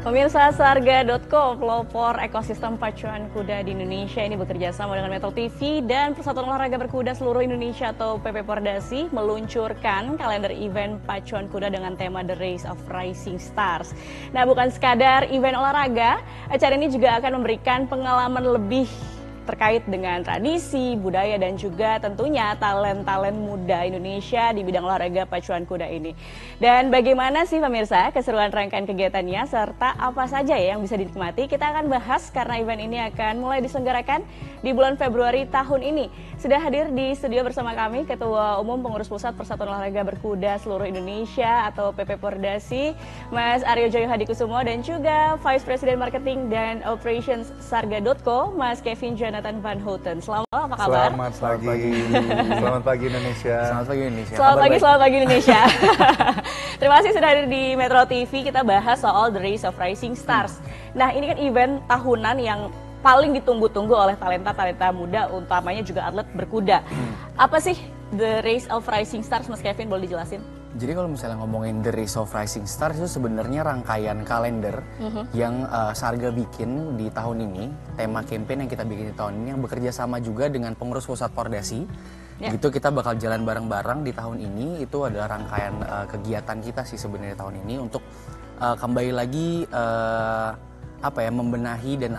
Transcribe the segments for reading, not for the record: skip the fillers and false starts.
Pemirsa Sarga.co, pelopor ekosistem pacuan kuda di Indonesia ini bekerja sama dengan Metro TV dan Persatuan Olahraga Berkuda Seluruh Indonesia atau PP Pordasi meluncurkan kalender event pacuan kuda dengan tema The Race of Rising Stars. Nah, bukan sekadar event olahraga, acara ini juga akan memberikan pengalaman lebih terkait dengan tradisi, budaya, dan juga tentunya talent-talent muda Indonesia di bidang olahraga pacuan kuda ini. Dan bagaimana sih pemirsa keseruan rangkaian kegiatannya serta apa saja ya yang bisa dinikmati, kita akan bahas karena event ini akan mulai diselenggarakan di bulan Februari tahun ini. Sudah hadir di studio bersama kami Ketua Umum Pengurus Pusat Persatuan Olahraga Berkuda Seluruh Indonesia atau PP Pordasi, Mas Aryo Joyo Hadikusumo, dan juga Vice President Marketing dan Operations Sarga.co, Mas Kevin Jonathan Van Houten. Selamat malam, apa kabar? Selamat pagi. Selamat pagi Indonesia. Selamat pagi Indonesia. Selamat pagi Indonesia. Terima kasih sudah hadir di Metro TV. Kita bahas soal The Race of Rising Stars. Nah, ini kan event tahunan yang paling ditunggu-tunggu oleh talenta-talenta muda, utamanya juga atlet berkuda. Apa sih The Race of Rising Stars, Mas Kevin, boleh dijelasin? Jadi kalau misalnya ngomongin The Race of Rising Stars itu sebenarnya rangkaian kalender yang Sarga bikin di tahun ini, tema campaign yang kita bikin di tahun ini yang bekerja sama juga dengan pengurus pusat Pordasi. Gitu kita bakal jalan bareng-bareng di tahun ini. Itu adalah rangkaian kegiatan kita sih sebenarnya tahun ini untuk kembali lagi membenahi dan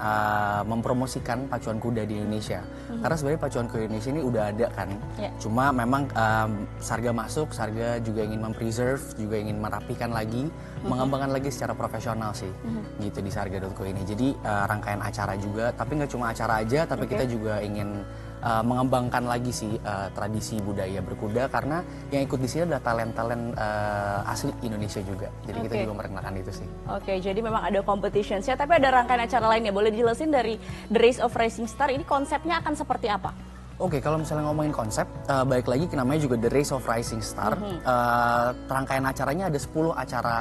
mempromosikan pacuan kuda di Indonesia. Karena sebenarnya pacuan kuda Indonesia ini udah ada kan. Cuma memang Sarga masuk, Sarga juga ingin mempreserve, juga ingin merapikan lagi, mengembangkan lagi secara profesional sih. Gitu di Sarga.co ini. Jadi rangkaian acara juga, tapi nggak cuma acara aja, tapi kita juga ingin mengembangkan lagi sih tradisi budaya berkuda, karena yang ikut di sini adalah talent-talent asli Indonesia juga. Jadi kita juga merenangkan itu sih. Oke, jadi memang ada competition-nya, tapi ada rangkaian acara lainnya. Boleh dijelasin dari The Race of Rising Star ini konsepnya akan seperti apa? Oke, kalau misalnya ngomongin konsep, balik lagi namanya juga The Race of Rising Star. Rangkaian acaranya ada 10 acara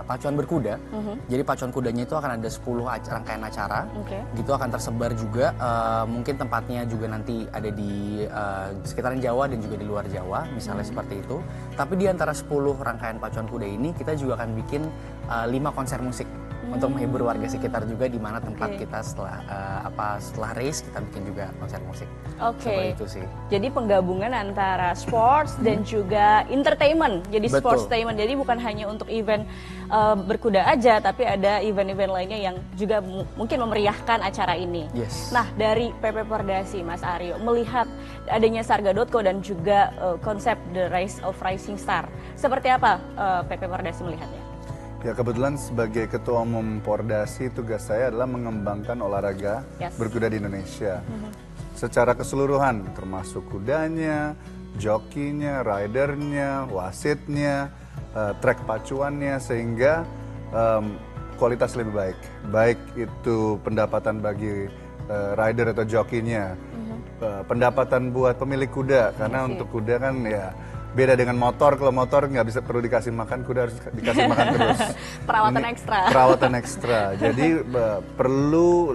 pacuan berkuda. Jadi pacuan kudanya itu akan ada 10 rangkaian acara. Gitu akan tersebar juga, mungkin tempatnya juga nanti ada di sekitaran Jawa dan juga di luar Jawa, misalnya seperti itu. Tapi di antara 10 rangkaian pacuan kuda ini, kita juga akan bikin 5 konser musik. Untuk menghibur warga sekitar juga, di mana tempat kita setelah race kita bikin juga konser musik. Seperti itu sih. Jadi penggabungan antara sports dan juga entertainment. Jadi sportstainment. Jadi bukan hanya untuk event berkuda aja, tapi ada event-event lainnya yang juga mungkin memeriahkan acara ini. Nah, dari PP Pordasi, Mas Aryo, melihat adanya Sarga.co dan juga konsep The Race of Rising Star, seperti apa PP Pordasi melihatnya? Ya, kebetulan sebagai Ketua Umum Pordasi, tugas saya adalah mengembangkan olahraga berkuda di Indonesia. Secara keseluruhan, termasuk kudanya, jokinya, ridernya, wasitnya, trek pacuannya, sehingga kualitas lebih baik. Baik itu pendapatan bagi rider atau jokinya, pendapatan buat pemilik kuda, karena untuk kuda kan ya beda dengan motor. Kalau motor nggak bisa perlu dikasih makan, kuda harus dikasih makan terus. Perawatan ekstra. Perawatan ekstra. Jadi perlu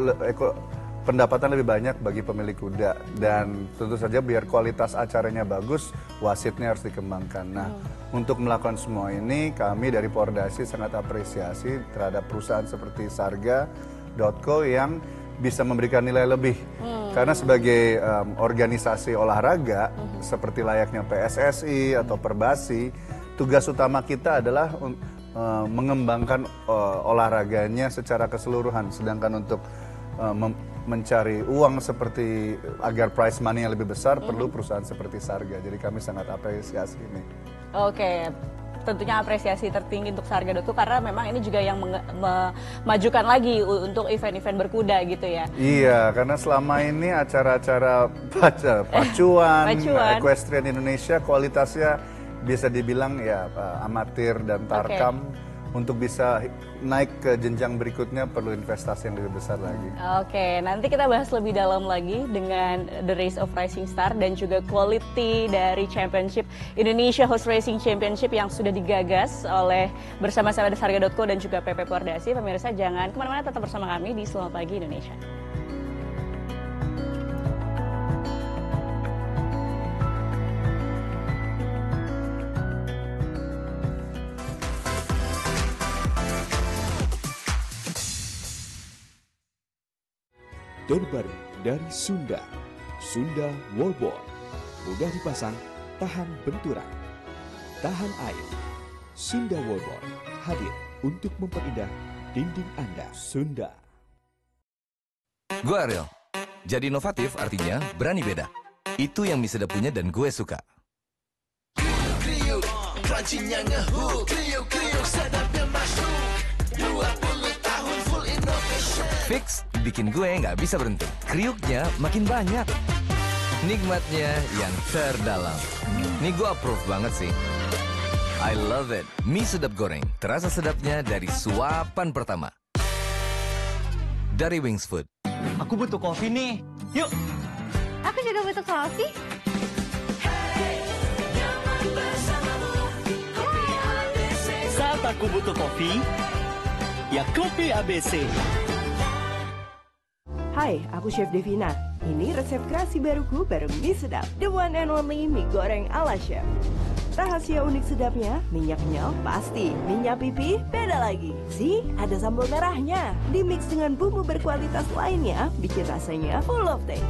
pendapatan lebih banyak bagi pemilik kuda, dan tentu saja biar kualitas acaranya bagus, wasitnya harus dikembangkan. Nah, untuk melakukan semua ini, kami dari Pordasi sangat apresiasi terhadap perusahaan seperti Sarga.co yang bisa memberikan nilai lebih. Karena sebagai organisasi olahraga seperti layaknya PSSI atau Perbasi, tugas utama kita adalah mengembangkan olahraganya secara keseluruhan. Sedangkan untuk mencari uang seperti agar prize money yang lebih besar, perlu perusahaan seperti Sarga. Jadi kami sangat apresiasi ini. Oke. Tentunya apresiasi tertinggi untuk Sarga.co, karena memang ini juga yang memajukan lagi untuk event-event berkuda gitu ya. Iya, karena selama ini acara-acara pacuan, equestrian Indonesia kualitasnya bisa dibilang ya amatir dan tarkam. Untuk bisa naik ke jenjang berikutnya perlu investasi yang lebih besar lagi. Oke, nanti kita bahas lebih dalam lagi dengan The Race of Rising Star dan juga quality dari Championship Indonesia Horse Racing Championship yang sudah digagas oleh bersama-sama Sarga.co dan juga PP Pordasi. Pemirsa jangan kemana-mana, tetap bersama kami di Selamat Pagi Indonesia. terbaru dari Sunda. Sunda Wallboard. Mudah dipasang, tahan benturan, tahan air. Sunda Wallboard hadir untuk memperindah dinding Anda. Sunda. Gue Ariel. Jadi inovatif artinya berani beda. Itu yang mie sedap punya dan gue suka. Kriuk, crunchy-nya ngehook. Kriuk, sedapnya masuk. 20 tahun full innovation. Fix bikin gue nggak bisa berhenti. Kriuknya makin banyak. Nikmatnya yang terdalam. Nih gue approve banget sih. I love it. Mie sedap goreng. Terasa sedapnya dari suapan pertama. Dari Wings Food. Aku butuh kopi nih. Yuk. Aku juga butuh kopi. Saat aku butuh kopi, ya kopi ABC. Hai, aku Chef Devina. Ini resep kreasi baruku bareng mie sedap. The one and only mie goreng ala chef. Rahasia unik sedapnya, minyaknya pasti. Minyak pipi beda lagi. See, ada sambal merahnya. Dimix dengan bumbu berkualitas lainnya, bikin rasanya full of taste.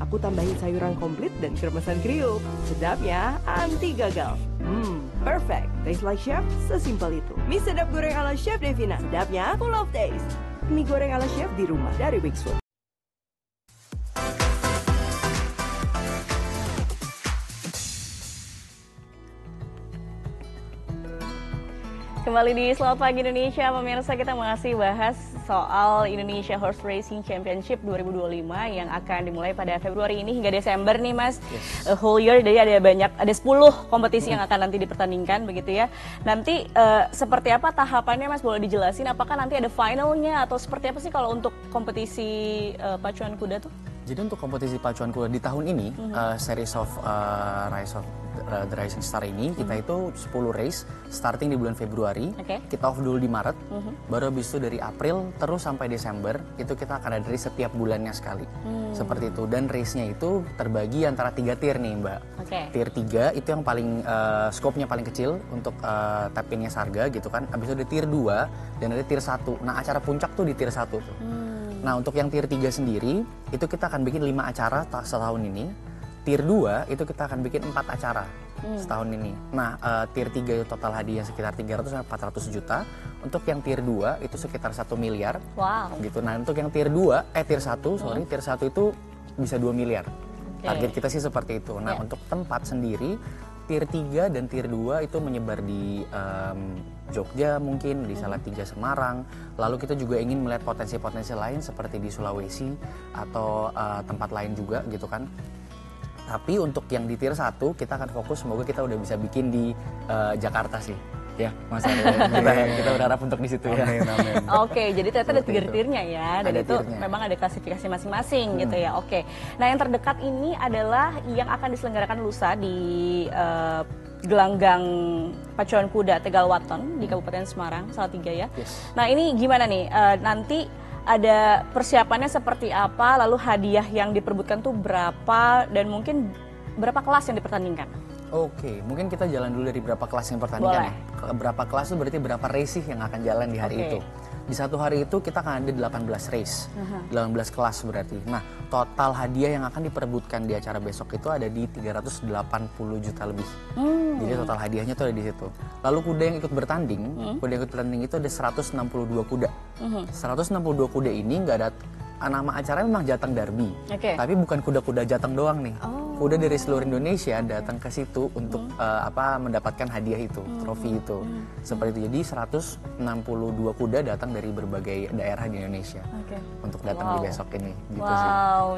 Aku tambahin sayuran komplit dan kremesan kriuk. Sedapnya anti gagal. Perfect. Taste like chef, sesimpel itu. Mie sedap goreng ala Chef Devina. Sedapnya full of taste. Mie goreng ala chef di rumah dari Wings Food. Kembali di Selamat Pagi Indonesia, pemirsa, kita masih bahas soal Indonesia Horse Racing Championship 2025 yang akan dimulai pada Februari ini hingga Desember nih Mas. A whole year, jadi ada 10 kompetisi yang akan nanti dipertandingkan begitu ya. Nanti seperti apa tahapannya Mas, boleh dijelasin? Apakah nanti ada finalnya atau seperti apa sih kalau untuk kompetisi pacuan kuda tuh? Jadi untuk kompetisi pacuan kuda di tahun ini, series of Rise of the Rising Star ini, kita itu 10 race starting di bulan Februari, kita off dulu di Maret, baru habis itu dari April terus sampai Desember, itu kita akan ada race setiap bulannya sekali. Seperti itu, dan race-nya itu terbagi antara 3 tier nih Mbak. Tier 3 itu yang paling, scope-nya paling kecil untuk tap-in-nya Sarga gitu kan, habis itu ada tier 2 dan ada tier 1. Nah acara puncak tuh di tier 1 tuh. Nah untuk yang tier 3 sendiri, itu kita akan bikin 5 acara setahun ini. Tier 2 itu kita akan bikin 4 acara setahun ini. Nah tier 3 itu total hadiah sekitar 300-400 juta. Untuk yang tier 2 itu sekitar 1 miliar. Wow. Gitu. Nah untuk yang tier 1 tier 1 itu bisa 2 miliar. Target kita sih seperti itu. Nah untuk tempat sendiri, tier 3 dan tier 2 itu menyebar di Jogja mungkin, di Salatiga Semarang. Lalu kita juga ingin melihat potensi-potensi lain seperti di Sulawesi atau tempat lain juga gitu kan. Tapi untuk yang di tier 1 kita akan fokus, semoga kita udah bisa bikin di Jakarta sih. Ya, Mas Ariel. kita berharap untuk di situ ya. Amin. Oke, jadi ternyata ada tier-tiernya ya, dan itu memang ada klasifikasi masing-masing gitu ya. Oke. Nah, yang terdekat ini adalah yang akan diselenggarakan lusa di gelanggang pacuan kuda Tegal Waton di Kabupaten Semarang, Salatiga ya. Nah, ini gimana nih? Nanti ada persiapannya seperti apa, lalu hadiah yang diperebutkan tuh berapa, dan mungkin berapa kelas yang dipertandingkan? Oke, mungkin kita jalan dulu dari berapa kelas yang pertandingan ya. Berapa kelas itu berarti berapa race yang akan jalan di hari itu. Di satu hari itu kita akan ada 18 race, 18 kelas berarti. Nah, total hadiah yang akan diperebutkan di acara besok itu ada di 380 juta lebih. Jadi total hadiahnya tuh ada di situ. Lalu kuda yang ikut bertanding, itu ada 162 kuda. 162 kuda ini nggak ada, nama acaranya memang Jateng Derby. Tapi bukan kuda-kuda Jateng doang nih. Kuda dari seluruh Indonesia datang ke situ untuk mendapatkan hadiah itu, trofi itu. Seperti itu. Jadi 162 kuda datang dari berbagai daerah di Indonesia untuk datang di besok ini. Gitu sih.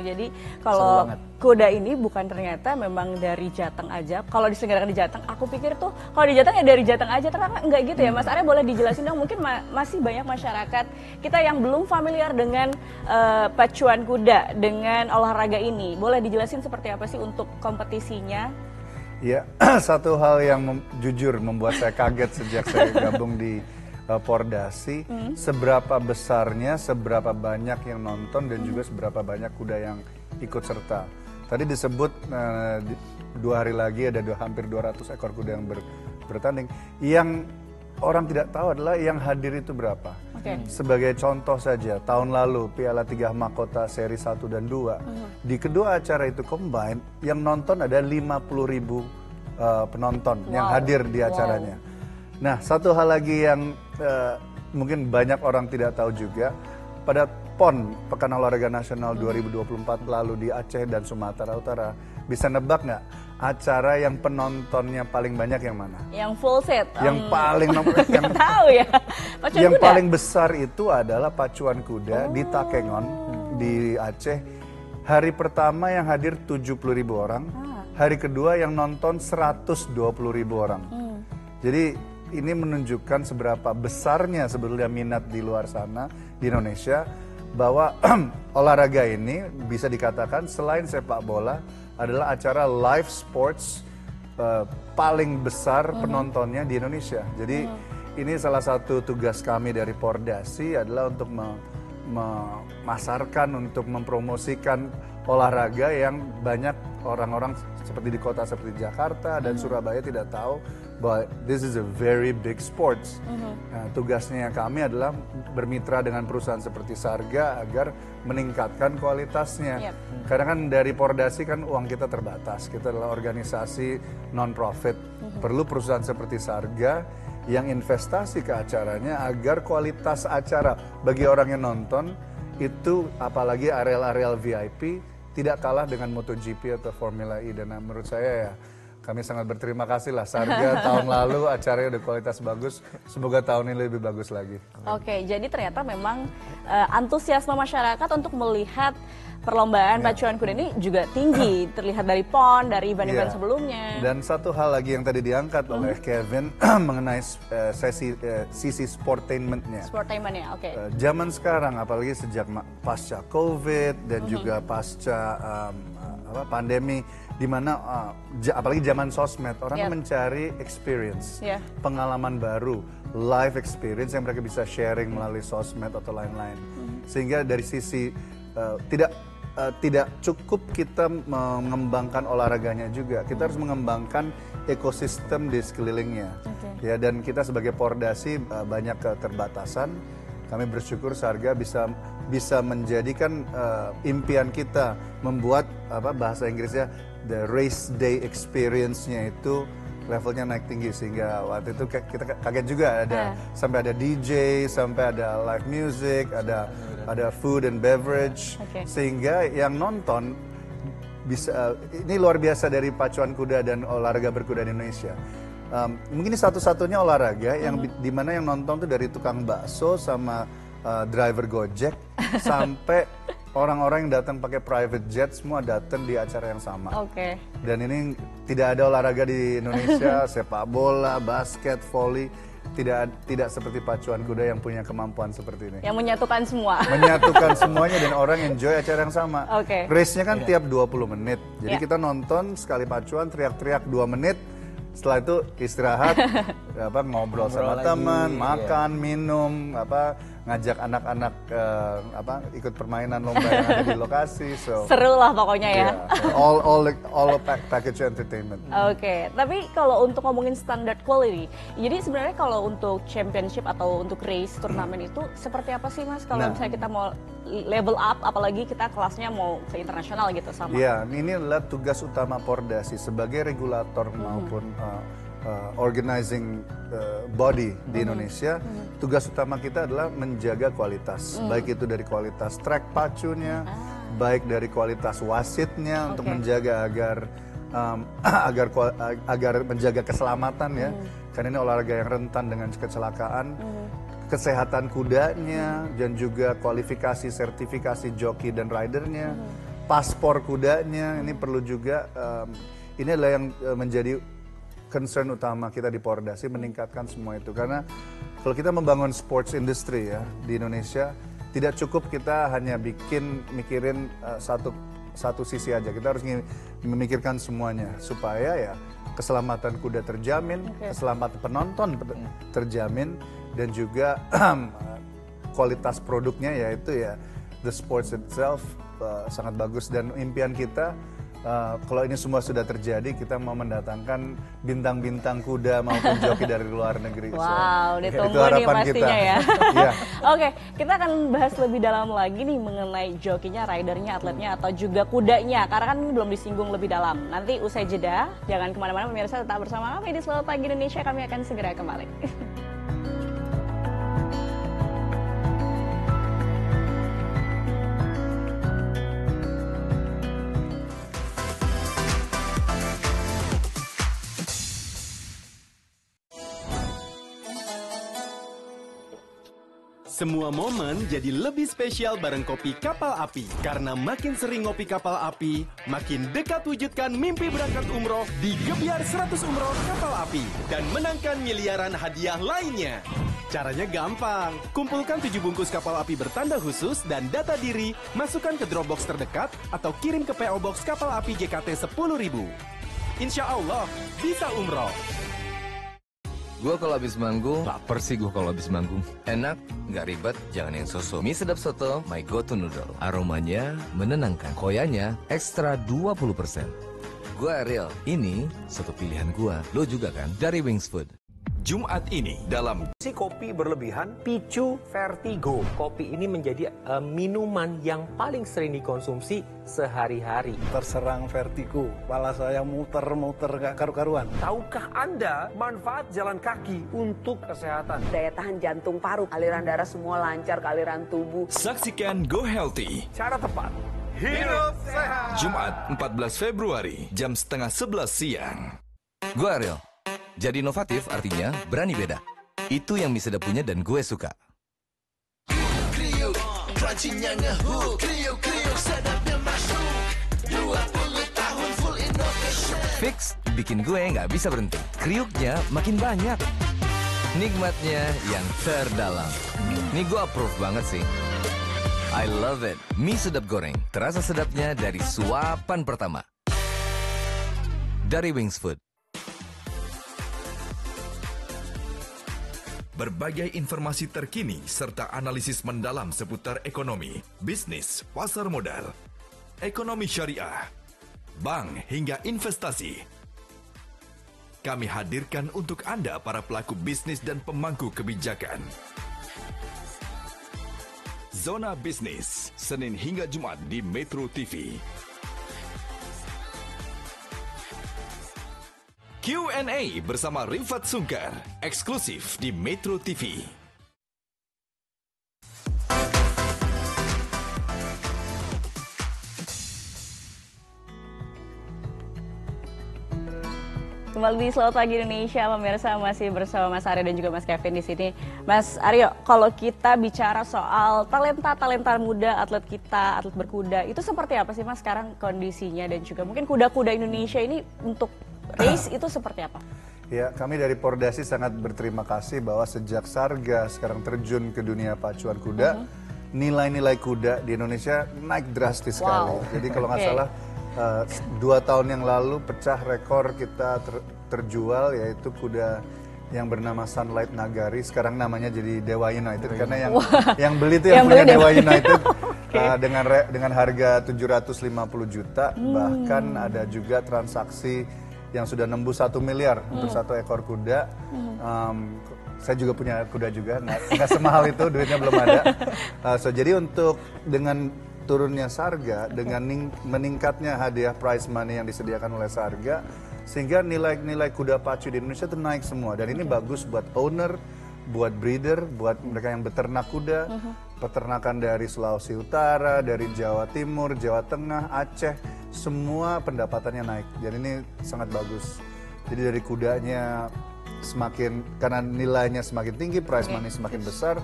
Jadi kalau kuda ini bukan ternyata memang dari Jateng aja. Kalau diselenggarakan di Jateng, aku pikir tuh kalau di Jateng ya dari Jateng aja. Ternyata enggak gitu ya. Mas Arya boleh dijelasin dong, mungkin masih banyak masyarakat kita yang belum familiar dengan pacuan kuda, dengan olahraga ini. Boleh dijelasin seperti apa sih untuk kompetisinya? Ya, satu hal yang jujur membuat saya kaget sejak saya gabung di Pordasi, seberapa besarnya, seberapa banyak yang nonton, dan juga seberapa banyak kuda yang ikut serta. Tadi disebut 2 hari lagi ada hampir 200 ekor kuda yang bertanding. Yang orang tidak tahu adalah yang hadir itu berapa. Sebagai contoh saja, tahun lalu Piala 3 Mahkota seri 1 dan 2, di kedua acara itu combine, yang nonton ada 50.000 penonton yang hadir di acaranya. Nah, satu hal lagi yang mungkin banyak orang tidak tahu juga, pada PON, Pekan Olahraga Nasional 2024 lalu di Aceh dan Sumatera Utara, bisa nebak nggak acara yang penontonnya paling banyak yang mana? Yang full set. Yang paling yang tahu ya. Pacuan yang kuda? paling besar itu adalah pacuan kuda di Takengon di Aceh. Hari pertama yang hadir 70.000 orang, hari kedua yang nonton 120.000 orang. Jadi ini menunjukkan seberapa besarnya sebetulnya minat di luar sana di Indonesia, bahwa olahraga ini bisa dikatakan selain sepak bola adalah acara live sports paling besar penontonnya di Indonesia. Jadi ini salah satu tugas kami dari Pordasi adalah untuk memasarkan, untuk mempromosikan olahraga yang banyak orang-orang seperti di kota seperti Jakarta dan Surabaya tidak tahu bahwa this is a very big sports. Nah, tugasnya kami adalah bermitra dengan perusahaan seperti Sarga agar meningkatkan kualitasnya. Karena kan dari Pordasi kan uang kita terbatas, kita adalah organisasi non-profit. Perlu perusahaan seperti Sarga yang investasi ke acaranya agar kualitas acara bagi orang yang nonton itu, apalagi areal-areal VIP, tidak kalah dengan MotoGP atau Formula E. Dan menurut saya ya, kami sangat berterima kasih lah Sarga tahun lalu acaranya udah kualitas bagus, semoga tahun ini lebih bagus lagi. Oke, jadi ternyata memang antusiasme masyarakat untuk melihat perlombaan pacuan kuda ini juga tinggi, terlihat dari PON, dari event-event sebelumnya. Dan satu hal lagi yang tadi diangkat oleh Kevin mengenai sisi sportainment-nya. Sportainment-nya, oke. Zaman sekarang, apalagi sejak pasca COVID dan juga pasca pandemi, di mana apalagi zaman sosmed, orang mencari experience, pengalaman baru, live experience yang mereka bisa sharing melalui sosmed atau lain-lain. Sehingga dari sisi tidak cukup kita mengembangkan olahraganya juga, kita harus mengembangkan ekosistem di sekelilingnya. Ya, dan kita sebagai Pordasi banyak keterbatasan. Kami bersyukur Sarga bisa menjadikan impian kita membuat bahasa Inggrisnya the race day experience-nya itu levelnya naik tinggi, sehingga waktu itu kita kaget juga sampai ada DJ, sampai ada live music, ada food and beverage, sehingga yang nonton bisa, ini luar biasa dari pacuan kuda dan olahraga berkuda di Indonesia. Mungkin ini satu-satunya olahraga yang dimana yang nonton tuh dari tukang bakso sama driver Gojek sampai orang-orang yang datang pakai private jet, semua datang di acara yang sama. Dan ini tidak ada olahraga di Indonesia, sepak bola, basket, volley, tidak seperti pacuan kuda yang punya kemampuan seperti ini. Yang menyatukan semua. Menyatukan semuanya dan orang enjoy acara yang sama. Race-nya kan tiap 20 menit. Jadi kita nonton sekali pacuan teriak-teriak 2 menit. Setelah itu istirahat, ngobrol sama teman, makan, minum, ngajak anak-anak ikut permainan lomba yang ada di lokasi. Seru lah pokoknya ya. All package entertainment. Tapi kalau untuk ngomongin standard quality, jadi sebenarnya kalau untuk championship atau untuk race turnamen itu seperti apa sih Mas? Kalau misalnya kita mau level up, apalagi kita kelasnya mau ke internasional gitu sama. Iya, ini adalah tugas utama Pordasi sebagai regulator maupun organizing body di Indonesia. Tugas utama kita adalah menjaga kualitas, baik itu dari kualitas track pacunya, baik dari kualitas wasitnya untuk menjaga agar menjaga keselamatan ya. Karena ini olahraga yang rentan dengan kecelakaan. Kesehatan kudanya dan juga kualifikasi sertifikasi joki dan ridernya, paspor kudanya ini perlu juga. Ini adalah yang menjadi concern utama kita di Pordasi, meningkatkan semua itu. Karena kalau kita membangun sports industry ya di Indonesia, tidak cukup kita hanya mikirin satu sisi aja. Kita harus memikirkan semuanya supaya ya keselamatan kuda terjamin, keselamatan penonton terjamin, dan juga kualitas produknya yaitu ya the sports itself sangat bagus. Dan impian kita kalau ini semua sudah terjadi, kita mau mendatangkan bintang-bintang kuda maupun joki dari luar negeri. Wow, ditunggu itu harapan nih pastinya kita. ya. Iya. Oke, kita akan bahas lebih dalam lagi nih mengenai jokinya, ridernya, atletnya, atau juga kudanya. Karena kan ini belum disinggung lebih dalam. Nanti usai jeda, jangan kemana-mana pemirsa, tetap bersama kami di Selamat Pagi Indonesia. Kami akan segera kembali. Semua momen jadi lebih spesial bareng kopi kapal api. Karena makin sering ngopi kapal api, makin dekat wujudkan mimpi berangkat umroh di Gebiar 100 Umroh Kapal Api. Dan menangkan miliaran hadiah lainnya. Caranya gampang. Kumpulkan 7 bungkus kapal api bertanda khusus dan data diri, masukkan ke Dropbox terdekat atau kirim ke PO Box Kapal Api JKT 10.000. Insya Allah bisa umroh. Gue kalau habis manggung, lapar sih gue kalau habis manggung. Enak, nggak ribet, jangan yang soto. Mie sedap soto, my go-to noodle. Aromanya menenangkan, koyanya ekstra 20%. Gue Ariel, ini soto pilihan gue. Lo juga kan? Dari Wings Food. Jumat ini dalam Si kopi berlebihan picu vertigo. Kopi ini menjadi minuman yang paling sering dikonsumsi sehari-hari. Terserang vertigo, kepala saya muter-muter gak karu-karuan. Tahukah Anda manfaat jalan kaki untuk kesehatan? Daya tahan jantung, paru, aliran darah semua lancar ke aliran tubuh. saksikan Go Healthy. Cara tepat. Hidup sehat. Jumat 14 Februari jam 10:30 siang. Gue Ariel. Jadi inovatif artinya berani beda. Itu yang mie sedap punya dan gue suka. Kriuk, crunchy-nya ngehook. Kriuk, sedapnya masuk. 20 tahun full innovation. Fix, bikin gue nggak bisa berhenti. Kriuknya makin banyak. Nikmatnya yang terdalam. Ini gue approve banget sih. I love it. Mie sedap goreng. Terasa sedapnya dari suapan pertama. Dari Wings Food. Berbagai informasi terkini serta analisis mendalam seputar ekonomi, bisnis, pasar modal, ekonomi syariah, bank hingga investasi. Kami hadirkan untuk Anda para pelaku bisnis dan pemangku kebijakan. Zona Bisnis, Senin hingga Jumat di Metro TV. Q&A bersama Rifat Sungkar, eksklusif di Metro TV. Kembali di Selamat Pagi Indonesia, pemirsa, masih bersama Mas Aryo dan juga Mas Kevin di sini. Mas Aryo, kalau kita bicara soal talenta muda atlet kita, atlet berkuda, itu seperti apa sih Mas sekarang kondisinya, dan juga mungkin kuda-kuda Indonesia ini untuk race itu seperti apa? Ya, kami dari Pordasi sangat berterima kasih bahwa sejak Sarga sekarang terjun ke dunia pacuan kuda, nilai-nilai kuda di Indonesia naik drastis sekali. Jadi kalau nggak salah 2 tahun yang lalu pecah rekor kita terjual, yaitu kuda yang bernama Sunlight Nagari, sekarang namanya jadi Dewa United karena yang beli itu yang punya Dewa United. Dengan harga 750 juta, bahkan ada juga transaksi yang sudah nembus 1 miliar untuk 1 ekor kuda. Saya juga punya kuda juga, nggak semahal itu, duitnya belum ada. Jadi untuk dengan turunnya Sarga, dengan meningkatnya hadiah prize money yang disediakan oleh Sarga, sehingga nilai-nilai kuda pacu di Indonesia itu naik semua. Dan ini bagus buat owner, buat breeder, buat mereka yang beternak kuda, peternakan dari Sulawesi Utara, dari Jawa Timur, Jawa Tengah, Aceh, semua pendapatannya naik. Dan ini sangat bagus. Jadi dari kudanya karena nilainya semakin tinggi, prize money semakin besar,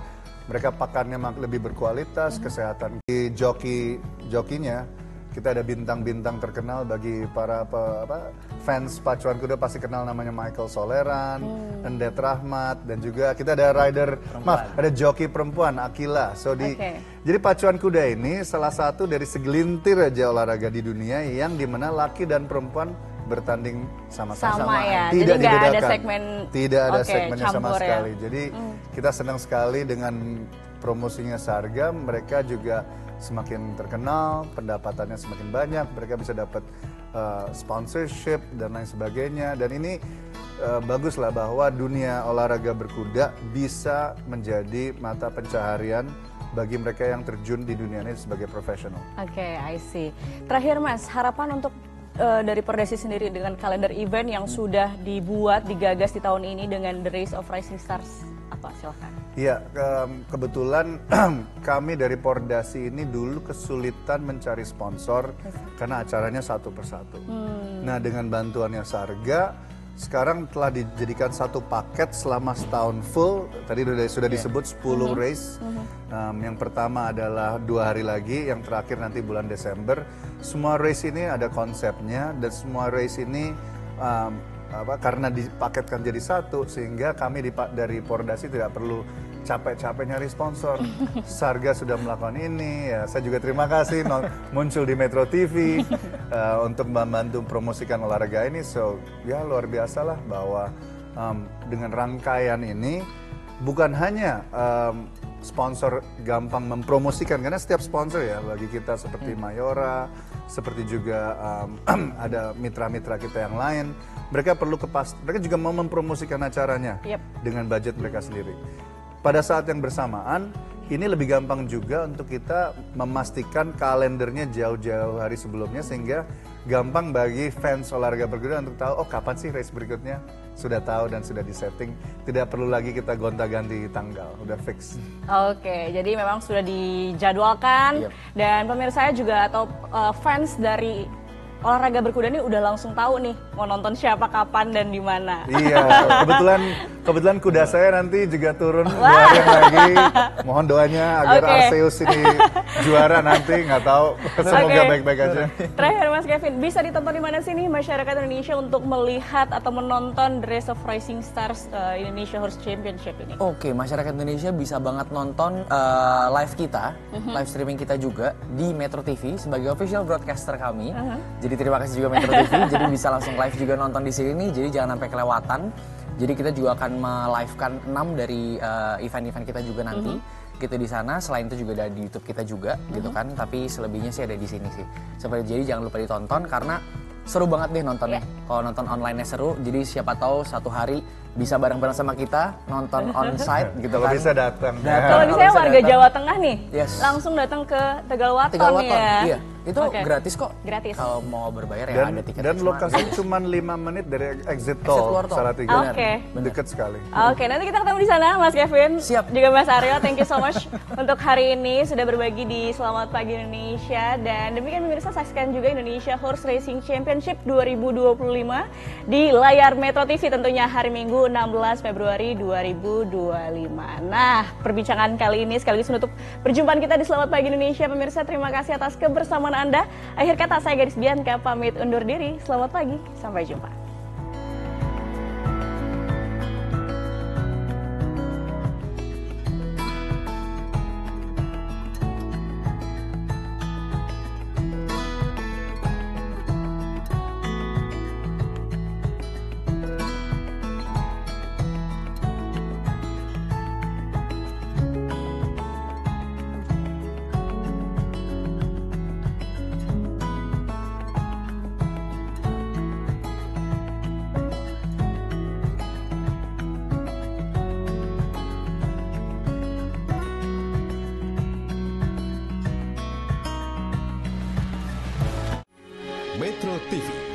mereka pakannya lebih berkualitas, kesehatan. Di jokinya, kita ada bintang-bintang terkenal bagi para fans pacuan kuda pasti kenal, namanya Michael Soleran, Endet Rahmat, dan juga kita ada ada joki perempuan, Akila. Jadi pacuan kuda ini salah satu dari segelintir aja olahraga di dunia yang dimana laki dan perempuan bertanding sama-sama. Ya. Tidak jadi dibedakan. Ada segmen, tidak ada segmennya sama sekali. Ya. Jadi kita senang sekali dengan promosinya Sarga, mereka juga semakin terkenal, pendapatannya semakin banyak, mereka bisa dapat sponsorship dan lain sebagainya. Dan ini bagus lah bahwa dunia olahraga berkuda bisa menjadi mata pencaharian bagi mereka yang terjun di dunia ini sebagai profesional. Oke, I see. Terakhir Mas, harapan untuk dari Pordasi sendiri dengan kalender event yang sudah dibuat, digagas di tahun ini dengan The Race of Rising Stars, apa? Silahkan. Iya, kebetulan kami dari Pordasi ini dulu kesulitan mencari sponsor karena acaranya satu persatu. Nah, dengan bantuannya Sarga, sekarang telah dijadikan satu paket selama setahun full. Tadi sudah disebut 10 race. Yang pertama adalah 2 hari lagi, yang terakhir nanti bulan Desember. Semua race ini ada konsepnya dan semua race ini karena dipaketkan jadi satu, sehingga kami dari Pordasi tidak perlu capek-capek nyari sponsor. Sarga sudah melakukan ini, ya saya juga terima kasih muncul di Metro TV untuk membantu promosikan olahraga ini. So ya luar biasa lah bahwa dengan rangkaian ini bukan hanya sponsor gampang mempromosikan, karena setiap sponsor ya bagi kita seperti Mayora, seperti juga ada mitra-mitra kita yang lain, mereka mereka juga mau mempromosikan acaranya dengan budget mereka sendiri. Pada saat yang bersamaan, ini lebih gampang juga untuk kita memastikan kalendernya jauh-jauh hari sebelumnya, sehingga gampang bagi fans olahraga berkuda untuk tahu, oh kapan sih race berikutnya, sudah tahu dan sudah disetting, tidak perlu lagi kita gonta-ganti tanggal, udah fix. Oke, jadi memang sudah dijadwalkan, dan pemirsa juga atau fans dari olahraga berkuda ini udah langsung tahu nih mau nonton siapa, kapan, dan di mana. Iya, kebetulan kuda saya nanti juga turun 2 hari lagi. Mohon doanya agar Arceus ini juara nanti, nggak tahu. Semoga baik-baik aja. Terakhir Mas Kevin, bisa ditonton di mana sih nih masyarakat Indonesia untuk melihat atau menonton The Race of Rising Stars Indonesia Horse Championship ini? Oke, masyarakat Indonesia bisa banget nonton live kita, live streaming kita juga di Metro TV sebagai official broadcaster kami. Jadi terima kasih juga Metro TV, jadi bisa langsung live juga nonton di sini, jadi jangan sampai kelewatan. Jadi kita juga akan melivekan 6 dari event-event kita juga nanti gitu di sana. Selain itu juga ada di YouTube kita juga gitu kan, tapi selebihnya sih ada di sini sih. Jadi jangan lupa ditonton karena seru banget deh nontonnya. Kalau nonton online-nya seru, jadi siapa tahu satu hari bisa bareng-bareng sama kita nonton on-site gitu kan. Kalau bisa datang. Kalau misalnya warga Jawa Tengah nih, langsung datang ke Tegalwaton ya. Iya, itu gratis kok. Gratis. Kalau mau berbayar ya ada tiket. Dan lokasi cuma 5 menit dari exit tol Salatiga. Dekat sekali. Oke, nanti kita ketemu di sana Mas Kevin. Siap. Juga Mas Aryo, thank you so much untuk hari ini sudah berbagi di Selamat Pagi Indonesia. Dan demikian pemirsa, saksikan juga Indonesia Horse Racing Championship 2025 di layar Metro TV tentunya hari Minggu 16 Februari 2025. Nah, perbincangan kali ini sekaligus menutup perjumpaan kita di Selamat Pagi Indonesia. Pemirsa, terima kasih atas kebersamaan Anda. Akhir kata, saya Gadis Bianca pamit undur diri. Selamat pagi, sampai jumpa. Metro TV